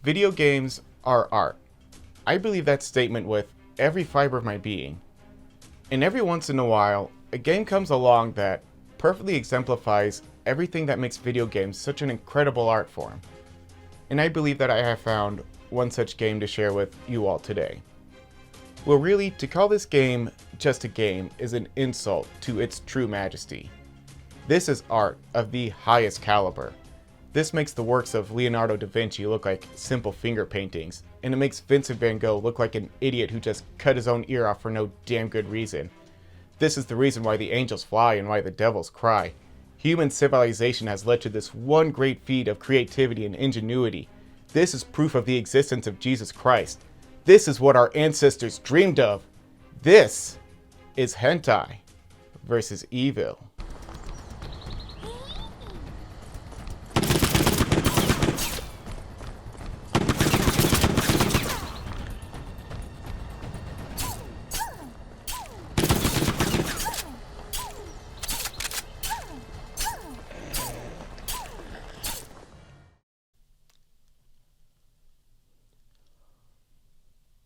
Video games are art. I believe that statement with every fiber of my being. And every once in a while, a game comes along that perfectly exemplifies everything that makes video games such an incredible art form. And I believe that I have found one such game to share with you all today. Well, really, to call this game just a game is an insult to its true majesty. This is art of the highest caliber. This makes the works of Leonardo da Vinci look like simple finger paintings, and it makes Vincent van Gogh look like an idiot who just cut his own ear off for no damn good reason. This is the reason why the angels fly and why the devils cry. Human civilization has led to this one great feat of creativity and ingenuity. This is proof of the existence of Jesus Christ. This is what our ancestors dreamed of. This is hentai versus evil.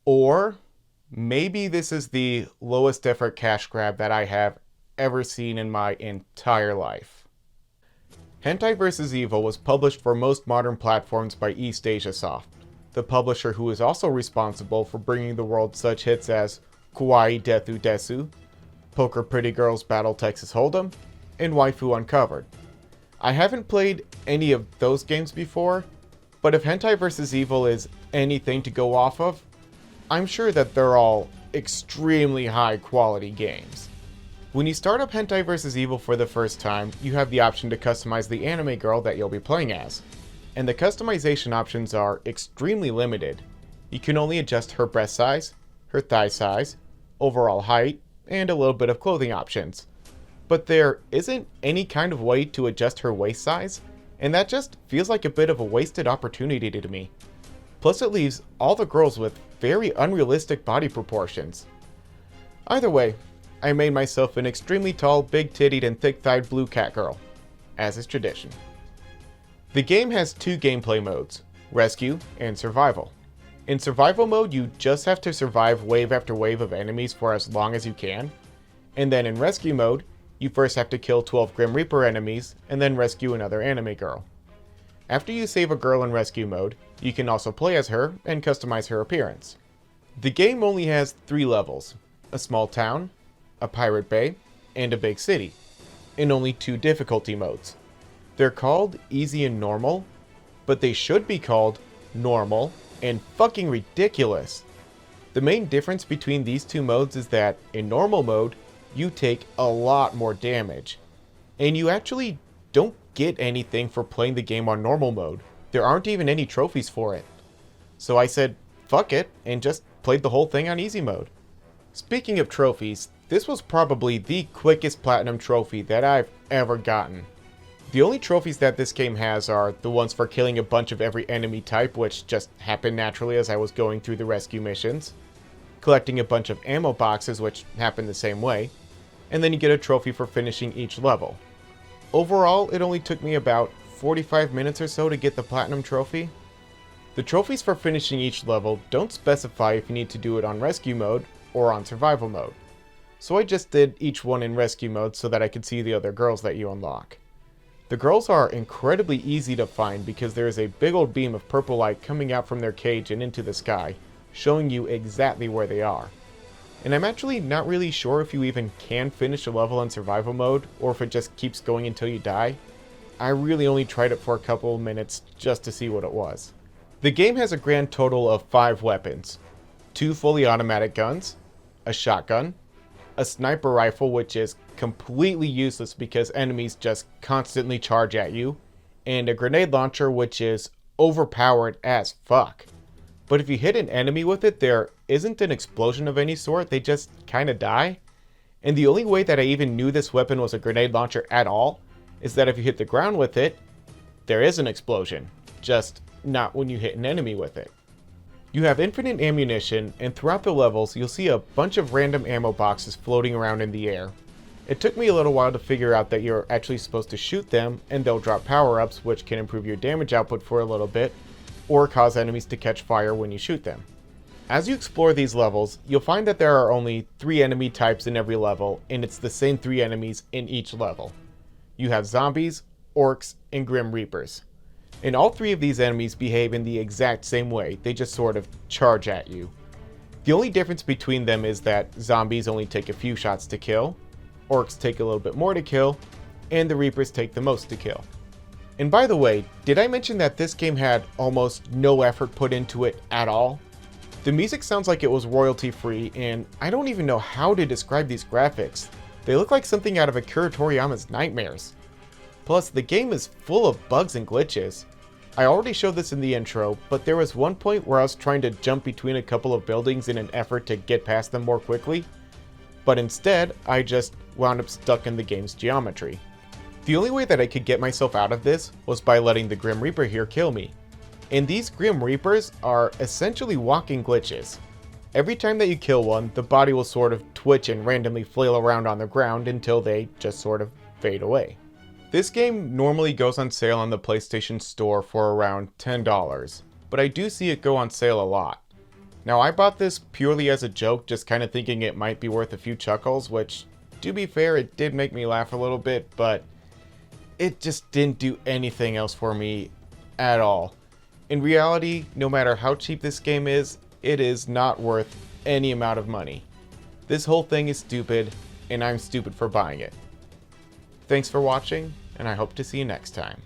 Or maybe this is the lowest effort cash grab that I have ever seen in my entire life. Hentai vs. Evil was published for most modern platforms by East Asia Soft, the publisher who is also responsible for bringing the world such hits as Kawaii Dethu Desu, Poker Pretty Girls Battle Texas Hold'em, and Waifu Uncovered. I haven't played any of those games before, but if Hentai vs. Evil is anything to go off of, I'm sure that they're all extremely high quality games. When you start up Hentai vs. Evil for the first time, you have the option to customize the anime girl that you'll be playing as. And the customization options are extremely limited. You can only adjust her breast size, her thigh size, overall height, and a little bit of clothing options. But there isn't any kind of way to adjust her waist size, and that just feels like a bit of a wasted opportunity to me. Plus it leaves all the girls with very unrealistic body proportions. Either way, I made myself an extremely tall, big-tittied, and thick-thighed blue cat girl, as is tradition. The game has two gameplay modes, Rescue and Survival. In Survival mode, you just have to survive wave after wave of enemies for as long as you can, and then in Rescue mode, you first have to kill 12 Grim Reaper enemies, and then rescue another anime girl. After you save a girl in Rescue mode, you can also play as her and customize her appearance. The game only has 3 levels, a small town, a pirate bay, and a big city, and only 2 difficulty modes. They're called Easy and Normal, but they should be called Normal and fucking Ridiculous. The main difference between these 2 modes is that in Normal mode, you take a lot more damage, and you actually don't get anything for playing the game on Normal mode. There aren't even any trophies for it. So I said, fuck it, and just played the whole thing on easy mode. Speaking of trophies, this was probably the quickest platinum trophy that I've ever gotten. The only trophies that this game has are the ones for killing a bunch of every enemy type, which just happened naturally as I was going through the rescue missions, collecting a bunch of ammo boxes, which happened the same way, and then you get a trophy for finishing each level. Overall, it only took me about 45 minutes or so to get the platinum trophy. The trophies for finishing each level don't specify if you need to do it on rescue mode or on survival mode. So I just did each one in rescue mode so that I could see the other girls that you unlock. The girls are incredibly easy to find because there is a big old beam of purple light coming out from their cage and into the sky, showing you exactly where they are. And I'm actually not really sure if you even can finish a level in survival mode, or if it just keeps going until you die. I really only tried it for a couple of minutes just to see what it was. The game has a grand total of 5 weapons. 2 fully automatic guns, a shotgun, a sniper rifle which is completely useless because enemies just constantly charge at you, and a grenade launcher which is overpowered as fuck. But if you hit an enemy with it, there isn't an explosion of any sort, they just kinda die. And the only way that I even knew this weapon was a grenade launcher at all is that if you hit the ground with it, there is an explosion, just not when you hit an enemy with it. You have infinite ammunition, and throughout the levels you'll see a bunch of random ammo boxes floating around in the air. It took me a little while to figure out that you're actually supposed to shoot them and they'll drop power-ups which can improve your damage output for a little bit, or cause enemies to catch fire when you shoot them. As you explore these levels, you'll find that there are only 3 enemy types in every level, and it's the same 3 enemies in each level. You have zombies, orcs, and grim reapers. And all 3 of these enemies behave in the exact same way, they just sort of charge at you. The only difference between them is that zombies only take a few shots to kill, orcs take a little bit more to kill, and the reapers take the most to kill. And by the way, did I mention that this game had almost no effort put into it at all? The music sounds like it was royalty free, and I don't even know how to describe these graphics. They look like something out of Akira Toriyama's nightmares. Plus, the game is full of bugs and glitches. I already showed this in the intro, but there was one point where I was trying to jump between a couple of buildings in an effort to get past them more quickly, but instead, I just wound up stuck in the game's geometry. The only way that I could get myself out of this was by letting the Grim Reaper here kill me. And these Grim Reapers are essentially walking glitches. Every time that you kill one, the body will sort of twitch and randomly flail around on the ground until they just sort of fade away. This game normally goes on sale on the PlayStation Store for around $10, but I do see it go on sale a lot. Now, I bought this purely as a joke, just kind of thinking it might be worth a few chuckles, which, to be fair, it did make me laugh a little bit, but it just didn't do anything else for me at all. In reality, no matter how cheap this game is, it is not worth any amount of money. This whole thing is stupid, and I'm stupid for buying it. Thanks for watching, and I hope to see you next time.